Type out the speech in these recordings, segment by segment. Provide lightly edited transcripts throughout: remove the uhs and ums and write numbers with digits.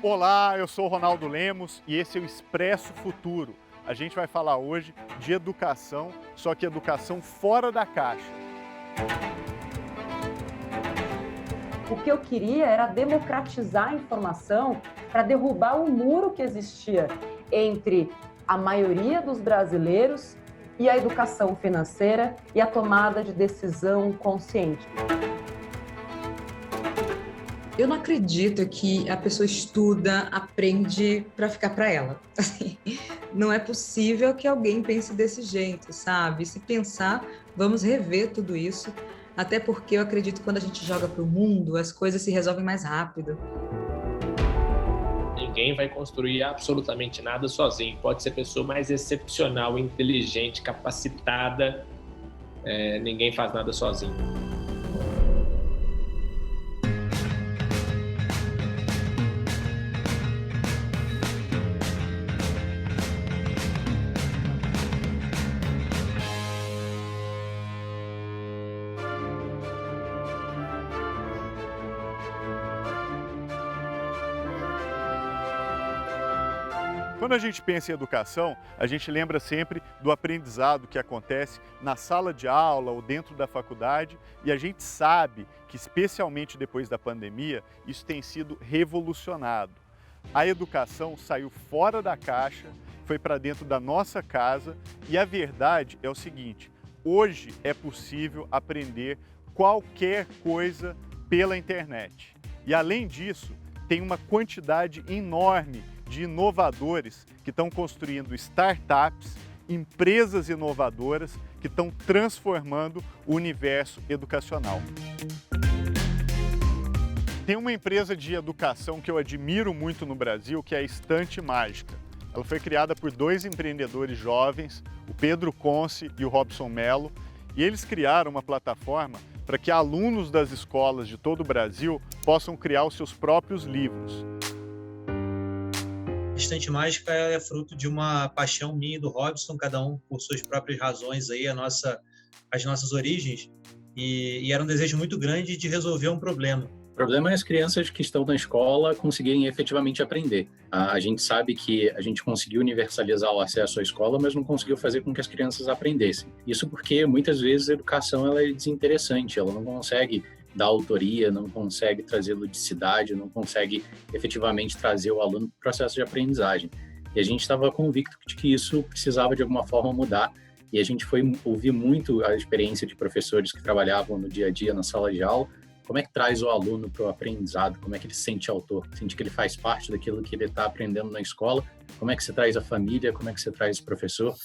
Olá, eu sou o Ronaldo Lemos e esse é o Expresso Futuro. A gente vai falar hoje de educação, só que educação fora da caixa. O que eu queria era democratizar a informação para derrubar o muro que existia entre a maioria dos brasileiros e a educação financeira e a tomada de decisão consciente. Eu não acredito que a pessoa estuda, aprende para ficar para ela. Assim, não é possível que alguém pense desse jeito, sabe? Se pensar, vamos rever tudo isso. Até porque eu acredito que quando a gente joga para o mundo, as coisas se resolvem mais rápido. Ninguém vai construir absolutamente nada sozinho. Pode ser a pessoa mais excepcional, inteligente, capacitada. Ninguém faz nada sozinho. Quando a gente pensa em educação, a gente lembra sempre do aprendizado que acontece na sala de aula ou dentro da faculdade, e a gente sabe que, especialmente depois da pandemia, isso tem sido revolucionado. A educação saiu fora da caixa, foi para dentro da nossa casa, e a verdade é o seguinte: hoje é possível aprender qualquer coisa pela internet. E além disso, tem uma quantidade enorme de inovadores que estão construindo startups, empresas inovadoras que estão transformando o universo educacional. Tem uma empresa de educação que eu admiro muito no Brasil, que é a Estante Mágica. Ela foi criada por dois empreendedores jovens, o Pedro Conce e o Robson Mello, e eles criaram uma plataforma para que alunos das escolas de todo o Brasil possam criar os seus próprios livros. A Estante Mágica é fruto de uma paixão minha e do Robson, cada um por suas próprias razões, aí, as nossas origens, e era um desejo muito grande de resolver um problema. O problema é as crianças que estão na escola conseguirem efetivamente aprender. A gente sabe que a gente conseguiu universalizar o acesso à escola, mas não conseguiu fazer com que as crianças aprendessem. Isso porque muitas vezes a educação ela é desinteressante, ela não consegue dar autoria, não consegue trazer ludicidade, não consegue efetivamente trazer o aluno para o processo de aprendizagem. E a gente estava convicto de que isso precisava de alguma forma mudar, e a gente foi ouvir muito a experiência de professores que trabalhavam no dia a dia na sala de aula. Como é que traz o aluno para o aprendizado? Como é que ele se sente autor? Sente que ele faz parte daquilo que ele está aprendendo na escola? Como é que você traz a família? Como é que você traz o professor?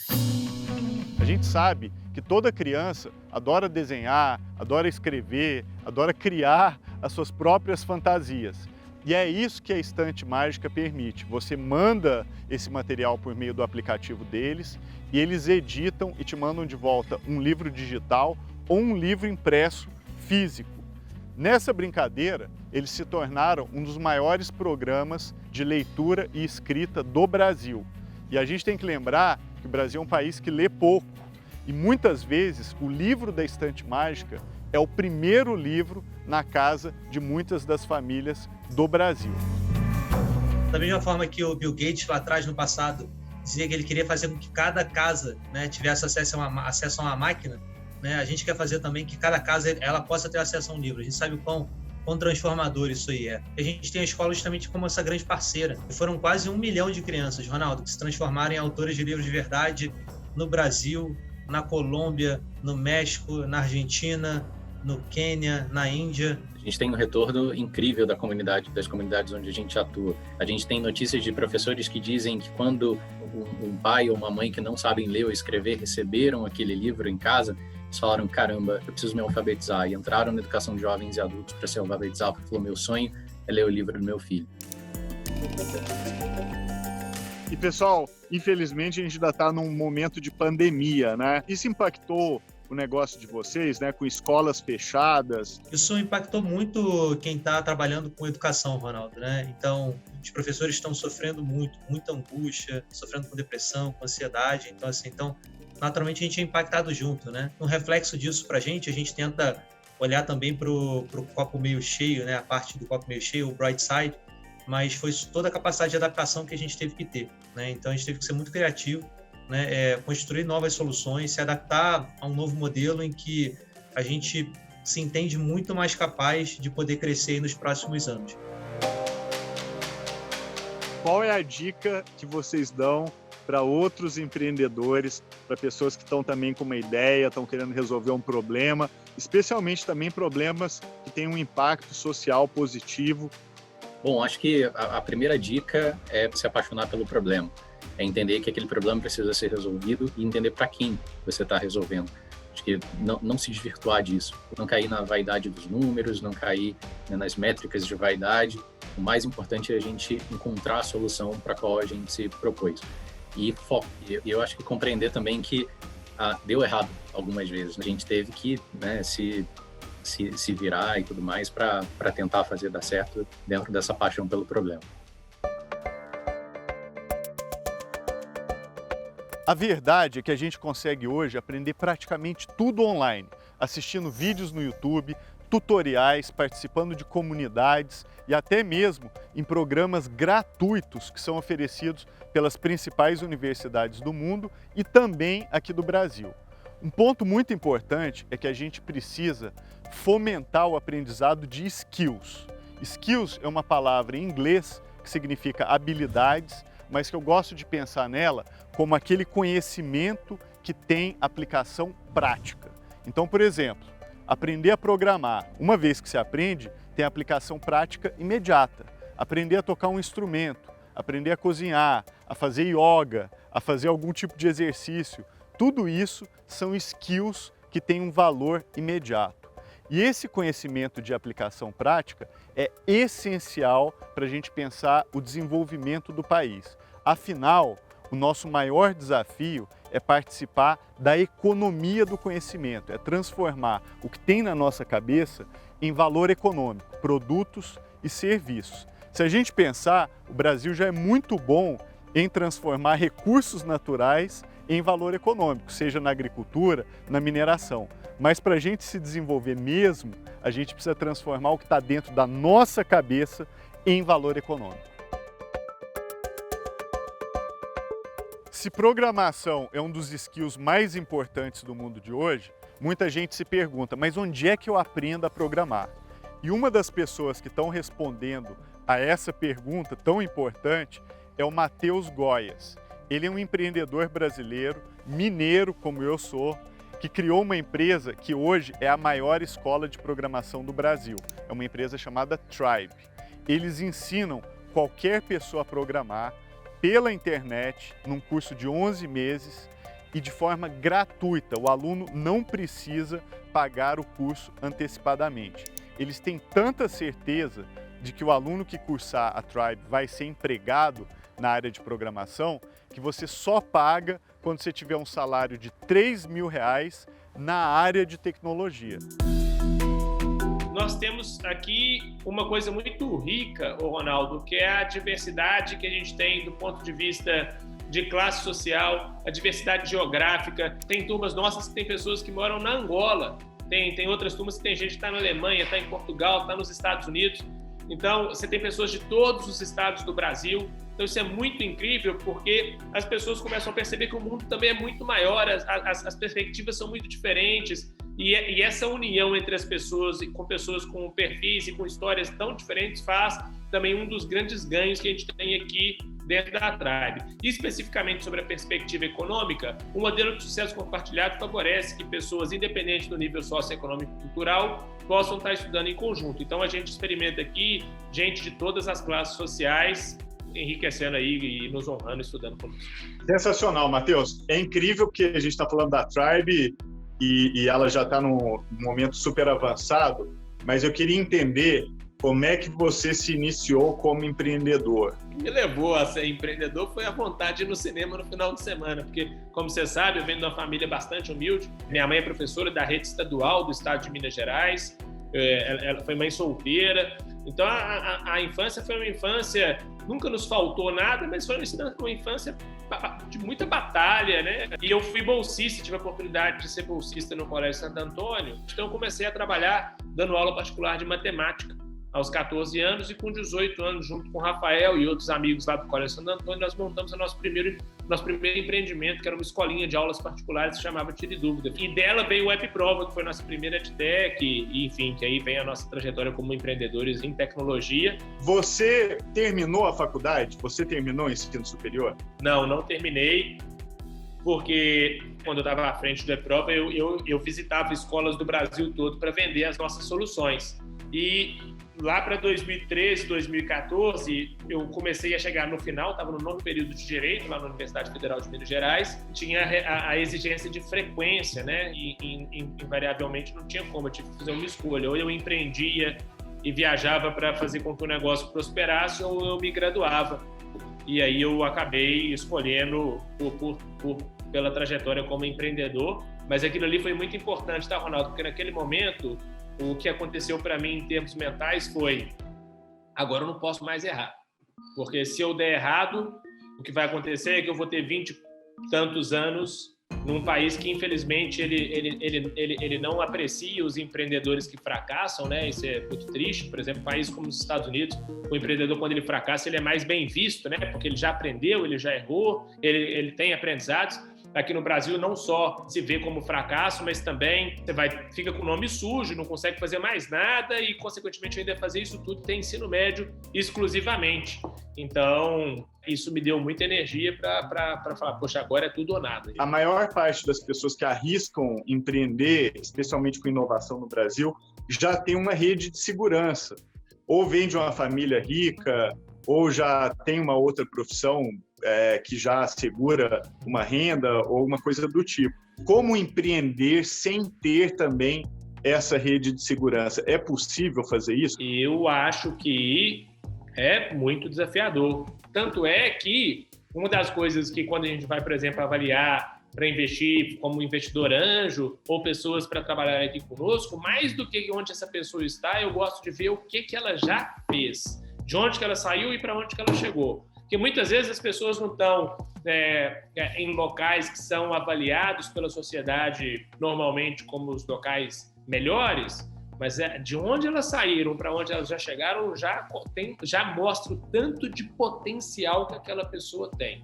A gente sabe que toda criança adora desenhar, adora escrever, adora criar as suas próprias fantasias. E é isso que a Estante Mágica permite. Você manda esse material por meio do aplicativo deles e eles editam e te mandam de volta um livro digital ou um livro impresso físico. Nessa brincadeira, eles se tornaram um dos maiores programas de leitura e escrita do Brasil. E a gente tem que lembrar que o Brasil é um país que lê pouco. E muitas vezes o livro da Estante Mágica é o primeiro livro na casa de muitas das famílias do Brasil. Da mesma forma que o Bill Gates lá atrás, no passado, dizia que ele queria fazer com que cada casa, né, tivesse acesso a uma máquina, né, a gente quer fazer também que cada casa ela possa ter acesso a um livro. A gente sabe o quão transformador isso aí é. A gente tem a escola justamente como essa grande parceira. E foram quase 1 milhão de crianças, Ronaldo, que se transformaram em autores de livros de verdade no Brasil, na Colômbia, no México, na Argentina, no Quênia, na Índia. A gente tem um retorno incrível das comunidades onde a gente atua. A gente tem notícias de professores que dizem que quando um pai ou uma mãe que não sabem ler ou escrever receberam aquele livro em casa, eles falaram: caramba, eu preciso me alfabetizar. E entraram na educação de jovens e adultos para se alfabetizar, porque falou: meu sonho é ler o livro do meu filho. E pessoal, infelizmente a gente ainda está num momento de pandemia, né? Isso impactou o negócio de vocês, né? Com escolas fechadas. Isso impactou muito quem está trabalhando com educação, Ronaldo, né? Então, os professores estão sofrendo muita angústia, sofrendo com depressão, com ansiedade. Então, naturalmente a gente é impactado junto, né? Um reflexo disso para a gente tenta olhar também para o copo meio cheio, né? A parte do copo meio cheio, o bright side, mas foi toda a capacidade de adaptação que a gente teve que ter, né? Então a gente teve que ser muito criativo, né? Construir novas soluções, se adaptar a um novo modelo em que a gente se entende muito mais capaz de poder crescer nos próximos anos. Qual é a dica que vocês dão para outros empreendedores, para pessoas que estão também com uma ideia, estão querendo resolver um problema, especialmente também problemas que têm um impacto social positivo? Bom, acho que a primeira dica é se apaixonar pelo problema. É entender que aquele problema precisa ser resolvido e entender para quem você está resolvendo. Acho que não se desvirtuar disso. Não cair na vaidade dos números, não cair, né, nas métricas de vaidade. O mais importante é a gente encontrar a solução para a qual a gente se propôs. E foco. E eu acho que compreender também que deu errado algumas vezes. A gente teve que, né, se virar e tudo mais para tentar fazer dar certo dentro dessa paixão pelo problema. A verdade é que a gente consegue hoje aprender praticamente tudo online, assistindo vídeos no YouTube, tutoriais, participando de comunidades e até mesmo em programas gratuitos que são oferecidos pelas principais universidades do mundo e também aqui do Brasil. Um ponto muito importante é que a gente precisa fomentar o aprendizado de skills. Skills é uma palavra em inglês que significa habilidades, mas que eu gosto de pensar nela como aquele conhecimento que tem aplicação prática. Então, por exemplo, aprender a programar, uma vez que se aprende, tem aplicação prática imediata. Aprender a tocar um instrumento, aprender a cozinhar, a fazer yoga, a fazer algum tipo de exercício, tudo isso são skills que têm um valor imediato. E esse conhecimento de aplicação prática é essencial para a gente pensar o desenvolvimento do país. Afinal, o nosso maior desafio é participar da economia do conhecimento, é transformar o que tem na nossa cabeça em valor econômico, produtos e serviços. Se a gente pensar, o Brasil já é muito bom em transformar recursos naturais em valor econômico, seja na agricultura, na mineração. Mas para a gente se desenvolver mesmo, a gente precisa transformar o que está dentro da nossa cabeça em valor econômico. Se programação é um dos skills mais importantes do mundo de hoje, muita gente se pergunta, mas onde é que eu aprendo a programar? E uma das pessoas que estão respondendo a essa pergunta tão importante é o Matheus Goias. Ele é um empreendedor brasileiro, mineiro como eu sou, que criou uma empresa que hoje é a maior escola de programação do Brasil. É uma empresa chamada Tribe. Eles ensinam qualquer pessoa a programar pela internet, num curso de 11 meses e de forma gratuita. O aluno não precisa pagar o curso antecipadamente. Eles têm tanta certeza de que o aluno que cursar a Tribe vai ser empregado na área de programação, que você só paga quando você tiver um salário de R$3.000 na área de tecnologia. Nós temos aqui uma coisa muito rica, Ronaldo, que é a diversidade que a gente tem do ponto de vista de classe social, a diversidade geográfica. Tem turmas nossas que tem pessoas que moram na Angola, tem outras turmas que tem gente que está na Alemanha, está em Portugal, está nos Estados Unidos. Então, você tem pessoas de todos os estados do Brasil. Então, isso é muito incrível, porque as pessoas começam a perceber que o mundo também é muito maior, as perspectivas são muito diferentes. E essa união entre as pessoas, com pessoas com perfis e com histórias tão diferentes, faz também um dos grandes ganhos que a gente tem aqui dentro da Tribe. E especificamente sobre a perspectiva econômica, o modelo de sucesso compartilhado favorece que pessoas, independentes do nível socioeconômico e cultural, possam estar estudando em conjunto. Então, a gente experimenta aqui gente de todas as classes sociais, enriquecendo aí e nos honrando, estudando conosco. Sensacional, Matheus. É incrível que a gente está falando da Tribe e ela já está num momento super avançado, mas eu queria entender como é que você se iniciou como empreendedor. O que me levou a ser empreendedor foi a vontade de ir no cinema no final de semana, porque, como você sabe, eu venho de uma família bastante humilde. Minha mãe é professora da rede estadual do estado de Minas Gerais, ela foi mãe solteira. Então, a infância foi uma infância, nunca nos faltou nada, mas foi uma infância de muita batalha, né? E eu fui bolsista, tive a oportunidade de ser bolsista no Colégio Santo Antônio. Então, eu comecei a trabalhar dando aula particular de matemática. aos 14 anos, e com 18 anos, junto com o Rafael e outros amigos lá do Colégio Santo Antônio, nós montamos o nosso primeiro empreendimento, que era uma escolinha de aulas particulares que se chamava Tire Dúvida. E dela veio o Webprova, que foi a nossa primeira EdTech, e enfim, que aí vem a nossa trajetória como empreendedores em tecnologia. Você terminou a faculdade? Você terminou o ensino superior? Não terminei, porque quando eu estava à frente do Webprova, eu visitava escolas do Brasil todo para vender as nossas soluções. E lá para 2013, 2014, eu comecei a chegar no final, estava no 9º período de Direito, lá na Universidade Federal de Minas Gerais, tinha a exigência de frequência, né? E invariavelmente não tinha como, eu tive que fazer uma escolha. Ou eu empreendia e viajava para fazer com que o negócio prosperasse, ou eu me graduava. E aí eu acabei escolhendo pela trajetória como empreendedor. Mas aquilo ali foi muito importante, tá, Ronaldo? Porque naquele momento, o que aconteceu para mim em termos mentais foi: agora eu não posso mais errar. Porque se eu der errado, o que vai acontecer é que eu vou ter 20 e tantos anos num país que, infelizmente, ele não aprecia os empreendedores que fracassam, né? Isso é muito triste. Por exemplo, países como os Estados Unidos, o empreendedor, quando ele fracassa, ele é mais bem visto, né? Porque ele já aprendeu, ele já errou, ele tem aprendizados. Aqui no Brasil não só se vê como fracasso, mas também você fica com o nome sujo, não consegue fazer mais nada e, consequentemente, ainda fazer isso tudo tem ensino médio exclusivamente. Então, isso me deu muita energia para falar, poxa, agora é tudo ou nada. A maior parte das pessoas que arriscam empreender, especialmente com inovação no Brasil, já tem uma rede de segurança. Ou vem de uma família rica, ou já tem uma outra profissão que já assegura uma renda ou uma coisa do tipo. Como empreender sem ter também essa rede de segurança? É possível fazer isso? Eu acho que é muito desafiador. Tanto é que uma das coisas que, quando a gente vai, por exemplo, avaliar para investir como investidor anjo ou pessoas para trabalhar aqui conosco, mais do que onde essa pessoa está, eu gosto de ver o que ela já fez, de onde que ela saiu e para onde que ela chegou. Porque muitas vezes as pessoas não estão em locais que são avaliados pela sociedade normalmente como os locais melhores, mas de onde elas saíram para onde elas já chegaram já mostra o tanto de potencial que aquela pessoa tem.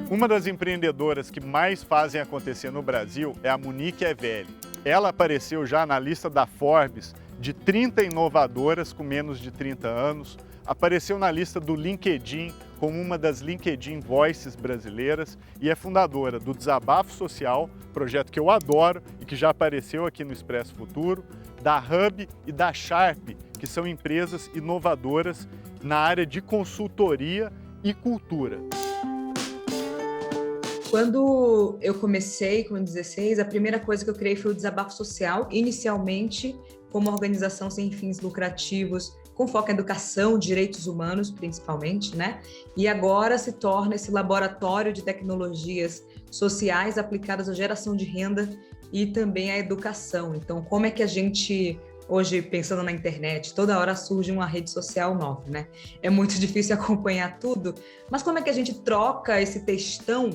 Uma das empreendedoras que mais fazem acontecer no Brasil é a Monique Evelli. Ela apareceu já na lista da Forbes de 30 inovadoras com menos de 30 anos, apareceu na lista do LinkedIn como uma das LinkedIn Voices brasileiras e é fundadora do Desabafo Social, projeto que eu adoro e que já apareceu aqui no Expresso Futuro, da Hub e da Sharp, que são empresas inovadoras na área de consultoria e cultura. Quando eu comecei com 16, a primeira coisa que eu criei foi o Desabafo Social, inicialmente como organização sem fins lucrativos, com foco em educação, direitos humanos principalmente, né? E agora se torna esse laboratório de tecnologias sociais aplicadas à geração de renda e também à educação. Então, como é que a gente... Hoje, pensando na internet, toda hora surge uma rede social nova, né? É muito difícil acompanhar tudo, mas como é que a gente troca esse textão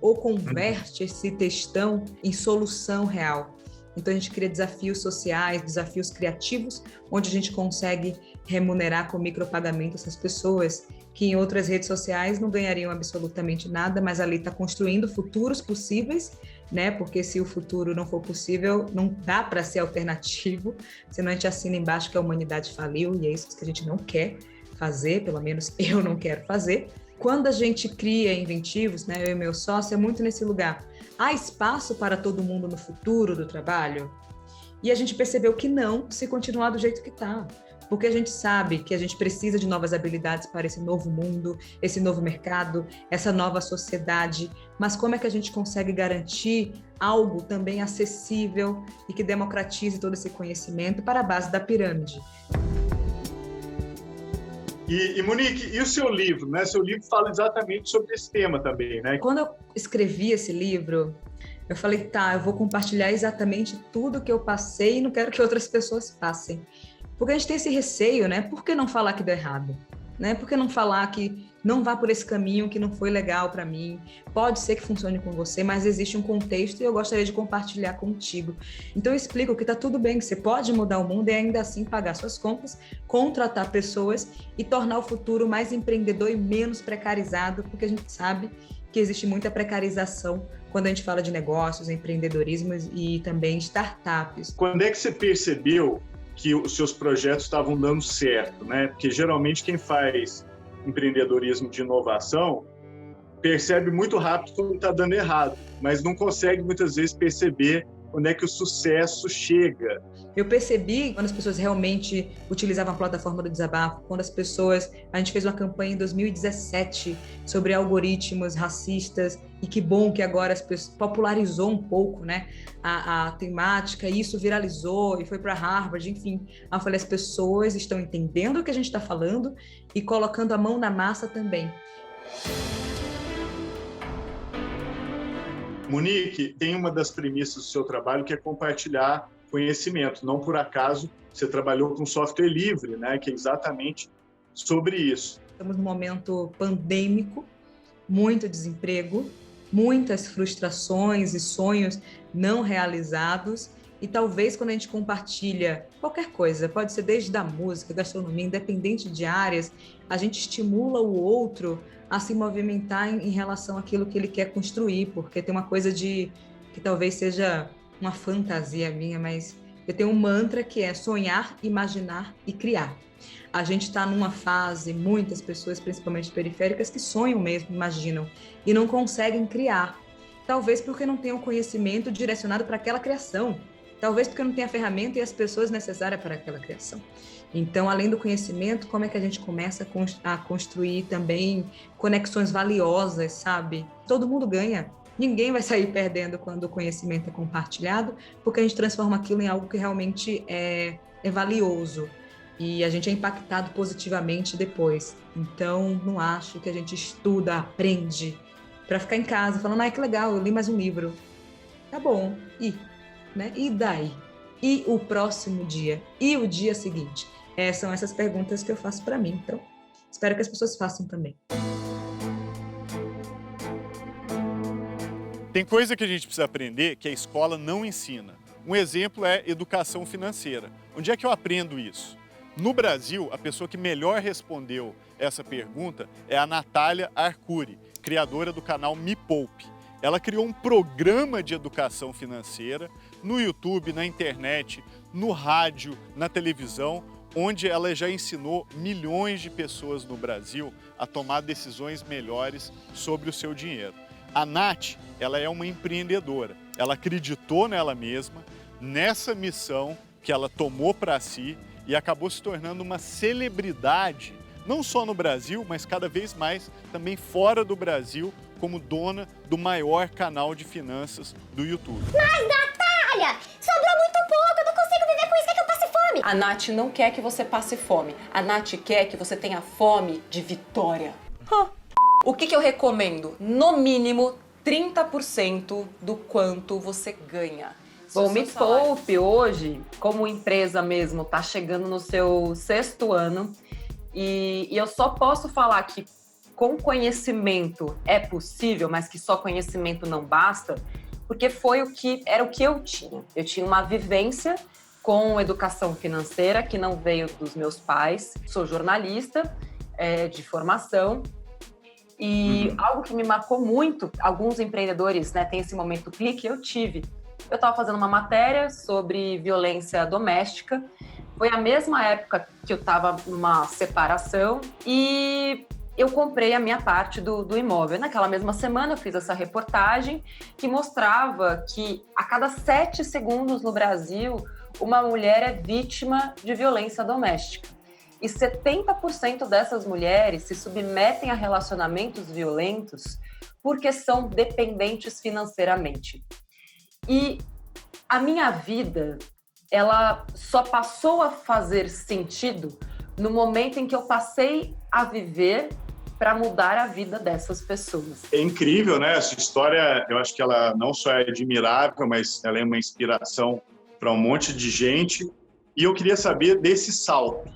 ou converte esse textão em solução real? Então, a gente cria desafios sociais, desafios criativos, onde a gente consegue remunerar com micropagamento essas pessoas que em outras redes sociais não ganhariam absolutamente nada, mas ali está construindo futuros possíveis, né? Porque se o futuro não for possível, não dá para ser alternativo, senão a gente assina embaixo que a humanidade faliu, e é isso que a gente não quer fazer, pelo menos eu não quero fazer. Quando a gente cria Inventivos, né, eu e meu sócio, é muito nesse lugar. Há espaço para todo mundo no futuro do trabalho? E a gente percebeu que não, se continuar do jeito que está. Porque a gente sabe que a gente precisa de novas habilidades para esse novo mundo, esse novo mercado, essa nova sociedade. Mas como é que a gente consegue garantir algo também acessível e que democratize todo esse conhecimento para a base da pirâmide? E Monique, e o seu livro, né? Seu livro fala exatamente sobre esse tema também, né? Quando eu escrevi esse livro, eu falei, tá, eu vou compartilhar exatamente tudo que eu passei e não quero que outras pessoas passem. Porque a gente tem esse receio, né? Por que não falar que deu errado? Né? Por que não falar que não vá por esse caminho que não foi legal para mim. Pode ser que funcione com você, mas existe um contexto e eu gostaria de compartilhar contigo. Então eu explico que tá tudo bem, que você pode mudar o mundo e ainda assim pagar suas contas, contratar pessoas e tornar o futuro mais empreendedor e menos precarizado, porque a gente sabe que existe muita precarização quando a gente fala de negócios, empreendedorismo e também startups. Quando é que você percebeu que os seus projetos estavam dando certo, né? Porque geralmente quem faz empreendedorismo de inovação percebe muito rápido quando está dando errado, mas não consegue muitas vezes perceber onde é que o sucesso chega. Eu percebi quando as pessoas realmente utilizavam a plataforma do desabafo, quando a gente fez uma campanha em 2017 sobre algoritmos racistas, e que bom que agora as pessoas popularizou um pouco, né, a temática, e isso viralizou e foi para Harvard, enfim. Eu falei, as pessoas estão entendendo o que a gente está falando e colocando a mão na massa também. Monique, tem uma das premissas do seu trabalho que é compartilhar conhecimento. Não por acaso você trabalhou com software livre, né? Que é exatamente sobre isso. Estamos num momento pandêmico, muito desemprego, muitas frustrações e sonhos não realizados. E talvez quando a gente compartilha qualquer coisa, pode ser desde a música, gastronomia, independente de áreas, a gente estimula o outro a se movimentar em relação àquilo que ele quer construir, porque tem uma coisa que talvez seja uma fantasia minha, mas eu tenho um mantra que é sonhar, imaginar e criar. A gente está numa fase, muitas pessoas, principalmente periféricas, que sonham mesmo, imaginam, e não conseguem criar. Talvez porque não tenham conhecimento direcionado para aquela criação. Talvez porque não tenha a ferramenta e as pessoas necessárias para aquela criação. Então, além do conhecimento, como é que a gente começa a construir também conexões valiosas, sabe? Todo mundo ganha. Ninguém vai sair perdendo quando o conhecimento é compartilhado, porque a gente transforma aquilo em algo que realmente é valioso. E a gente é impactado positivamente depois. Então, não acho que a gente estuda, aprende, para ficar em casa falando, que legal, eu li mais um livro. Tá bom, né? E daí? E o próximo dia? E o dia seguinte? São essas perguntas que eu faço para mim. Então, espero que as pessoas façam também. Tem coisa que a gente precisa aprender que a escola não ensina. Um exemplo é educação financeira. Onde é que eu aprendo isso? No Brasil, a pessoa que melhor respondeu essa pergunta é a Natália Arcuri, criadora do canal Me Poupe. Ela criou um programa de educação financeira no YouTube, na internet, no rádio, na televisão, onde ela já ensinou milhões de pessoas no Brasil a tomar decisões melhores sobre o seu dinheiro. A Nath, ela é uma empreendedora. Ela acreditou nela mesma, nessa missão que ela tomou para si e acabou se tornando uma celebridade, não só no Brasil, mas cada vez mais também fora do Brasil, como dona do maior canal de finanças do YouTube. Mas, Natália, sobrou muito pouco, eu não consigo viver com isso, quer que eu passe fome? A Nath não quer que você passe fome. A Nath quer que você tenha fome de vitória. O que eu recomendo? No mínimo, 30% do quanto você ganha. Bom, Me Poupe hoje, como empresa mesmo, está chegando no seu 6º ano e eu só posso falar que com conhecimento é possível, mas que só conhecimento não basta, porque era o que eu tinha. Eu tinha uma vivência com educação financeira que não veio dos meus pais. Sou jornalista de formação e algo que me marcou muito, alguns empreendedores, né, têm esse momento clique, eu tive. Eu estava fazendo uma matéria sobre violência doméstica. Foi a mesma época que eu estava numa separação e eu comprei a minha parte do imóvel. Naquela mesma semana eu fiz essa reportagem que mostrava que a cada 7 segundos no Brasil uma mulher é vítima de violência doméstica. E 70% dessas mulheres se submetem a relacionamentos violentos porque são dependentes financeiramente. E a minha vida, ela só passou a fazer sentido no momento em que eu passei a viver para mudar a vida dessas pessoas. É incrível, né? Essa história, eu acho que ela não só é admirável, mas ela é uma inspiração para um monte de gente. E eu queria saber desse salto.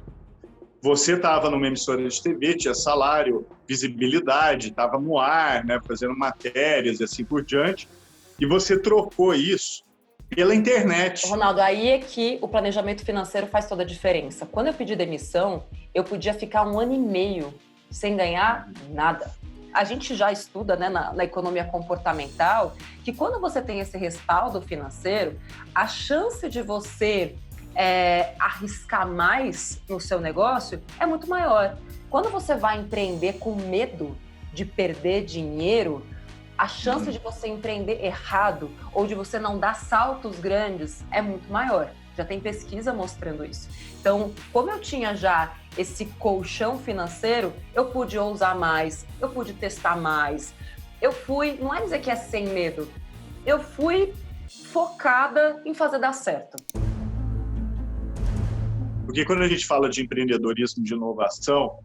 Você estava numa emissora de TV, tinha salário, visibilidade, estava no ar, né, fazendo matérias e assim por diante, e você trocou isso pela internet. Ronaldo, aí é que o planejamento financeiro faz toda a diferença. Quando eu pedi demissão, eu podia ficar 1 ano e meio sem ganhar nada. A gente já estuda, né, na economia comportamental que quando você tem esse respaldo financeiro, a chance de você arriscar mais no seu negócio é muito maior. Quando você vai empreender com medo de perder dinheiro, a chance de você empreender errado ou de você não dar saltos grandes é muito maior. Já tem pesquisa mostrando isso. Então, como eu tinha já esse colchão financeiro, eu pude ousar mais, eu pude testar mais. Eu fui, não é dizer que é sem medo, eu fui focada em fazer dar certo. Porque quando a gente fala de empreendedorismo, de inovação,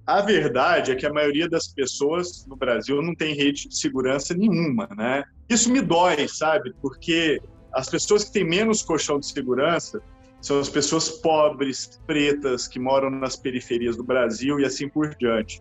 a verdade é que a maioria das pessoas no Brasil não tem rede de segurança nenhuma, né? Isso me dói, sabe? Porque as pessoas que têm menos colchão de segurança são as pessoas pobres, pretas, que moram nas periferias do Brasil e assim por diante.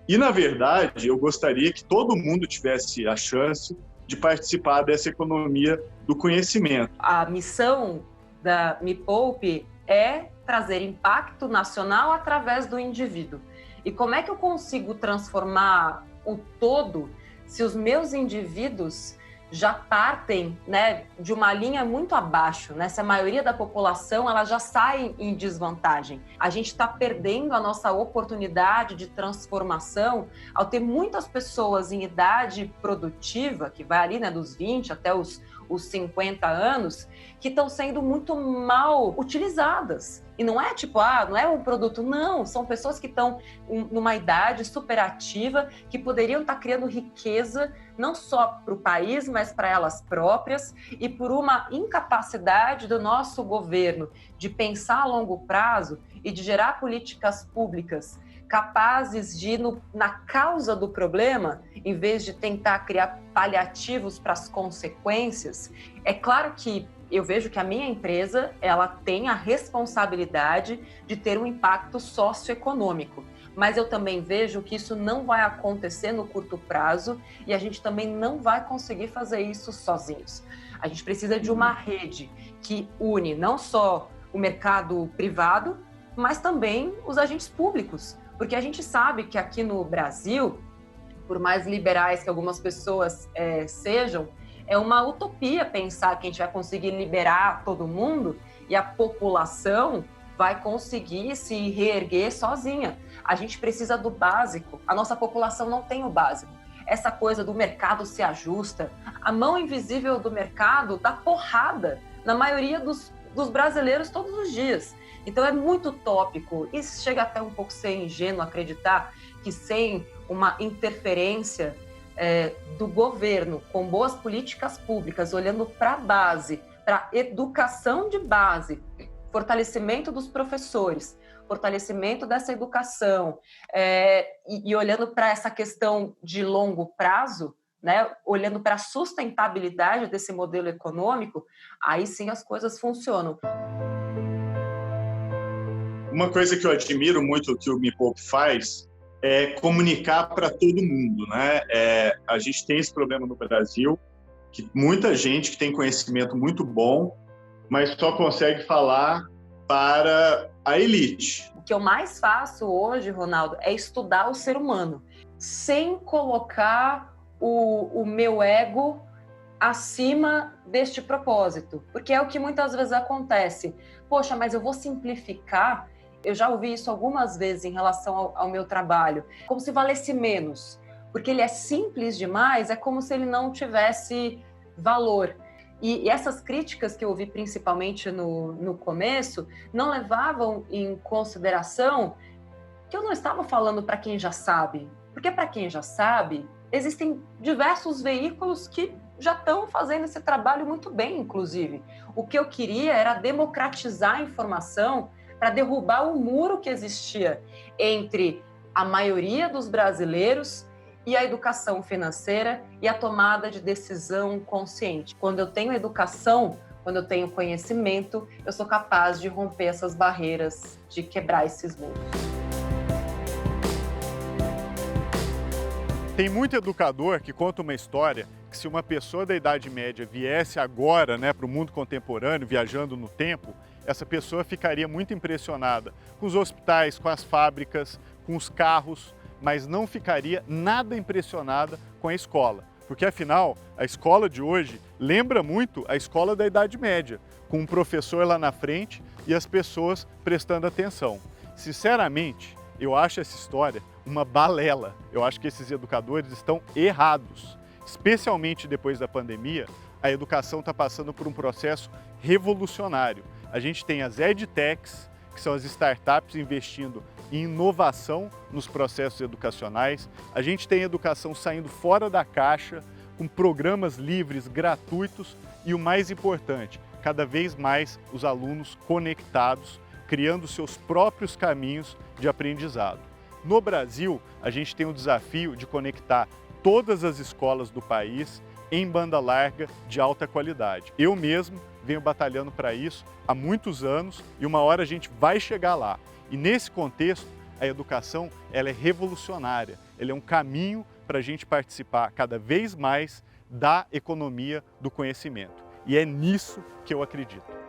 E, na verdade, eu gostaria que todo mundo tivesse a chance de participar dessa economia do conhecimento. A missão da Me Poupe é trazer impacto nacional através do indivíduo. E como é que eu consigo transformar o todo se os meus indivíduos já partem, né, de uma linha muito abaixo, né? Se a maioria da população ela já sai em desvantagem. A gente está perdendo a nossa oportunidade de transformação ao ter muitas pessoas em idade produtiva, que vai ali, né, dos 20 até os 50 anos, que estão sendo muito mal utilizadas. E não é tipo, não é um produto, não. São pessoas que estão numa idade superativa, que poderiam estar criando riqueza, não só para o país, mas para elas próprias, e por uma incapacidade do nosso governo de pensar a longo prazo e de gerar políticas públicas capazes de ir na causa do problema, em vez de tentar criar paliativos para as consequências. É claro que eu vejo que a minha empresa ela tem a responsabilidade de ter um impacto socioeconômico, mas eu também vejo que isso não vai acontecer no curto prazo e a gente também não vai conseguir fazer isso sozinhos. A gente precisa de uma rede que une não só o mercado privado, mas também os agentes públicos, porque a gente sabe que aqui no Brasil, por mais liberais que algumas pessoas sejam, é uma utopia pensar que a gente vai conseguir liberar todo mundo e a população vai conseguir se reerguer sozinha. A gente precisa do básico. A nossa população não tem o básico. Essa coisa do mercado se ajusta. A mão invisível do mercado dá porrada na maioria dos brasileiros todos os dias. Então é muito utópico e chega até um pouco ser ingênuo acreditar que sem uma interferência do governo, com boas políticas públicas, olhando para a base, para educação de base, fortalecimento dos professores, fortalecimento dessa educação, e olhando para essa questão de longo prazo, né, olhando para a sustentabilidade desse modelo econômico, aí sim as coisas funcionam. Uma coisa que eu admiro muito que o Me Poupe faz é comunicar para todo mundo, né? A gente tem esse problema no Brasil, que muita gente que tem conhecimento muito bom, mas só consegue falar para a elite. O que eu mais faço hoje, Ronaldo, é estudar o ser humano, sem colocar o meu ego acima deste propósito, porque é o que muitas vezes acontece. Poxa, mas eu vou simplificar. Eu já ouvi isso algumas vezes em relação ao meu trabalho, como se valesse menos, porque ele é simples demais, é como se ele não tivesse valor. E essas críticas que eu ouvi principalmente no começo, não levavam em consideração que eu não estava falando para quem já sabe, porque para quem já sabe, existem diversos veículos que já estão fazendo esse trabalho muito bem, inclusive. O que eu queria era democratizar a informação para derrubar o muro que existia entre a maioria dos brasileiros e a educação financeira e a tomada de decisão consciente. Quando eu tenho educação, quando eu tenho conhecimento, eu sou capaz de romper essas barreiras, de quebrar esses muros. Tem muito educador que conta uma história que se uma pessoa da Idade Média viesse agora, para o mundo contemporâneo, viajando no tempo, essa pessoa ficaria muito impressionada com os hospitais, com as fábricas, com os carros, mas não ficaria nada impressionada com a escola. Porque, afinal, a escola de hoje lembra muito a escola da Idade Média, com um professor lá na frente e as pessoas prestando atenção. Sinceramente, eu acho essa história uma balela. Eu acho que esses educadores estão errados. Especialmente depois da pandemia, a educação está passando por um processo revolucionário. A gente tem as EdTechs, que são as startups investindo em inovação nos processos educacionais. A gente tem educação saindo fora da caixa, com programas livres, gratuitos e, o mais importante, cada vez mais os alunos conectados, criando seus próprios caminhos de aprendizado. No Brasil, a gente tem o desafio de conectar todas as escolas do país em banda larga de alta qualidade. Eu mesmo venho batalhando para isso há muitos anos e uma hora a gente vai chegar lá. E nesse contexto, a educação ela é revolucionária, ela é um caminho para a gente participar cada vez mais da economia do conhecimento. E é nisso que eu acredito.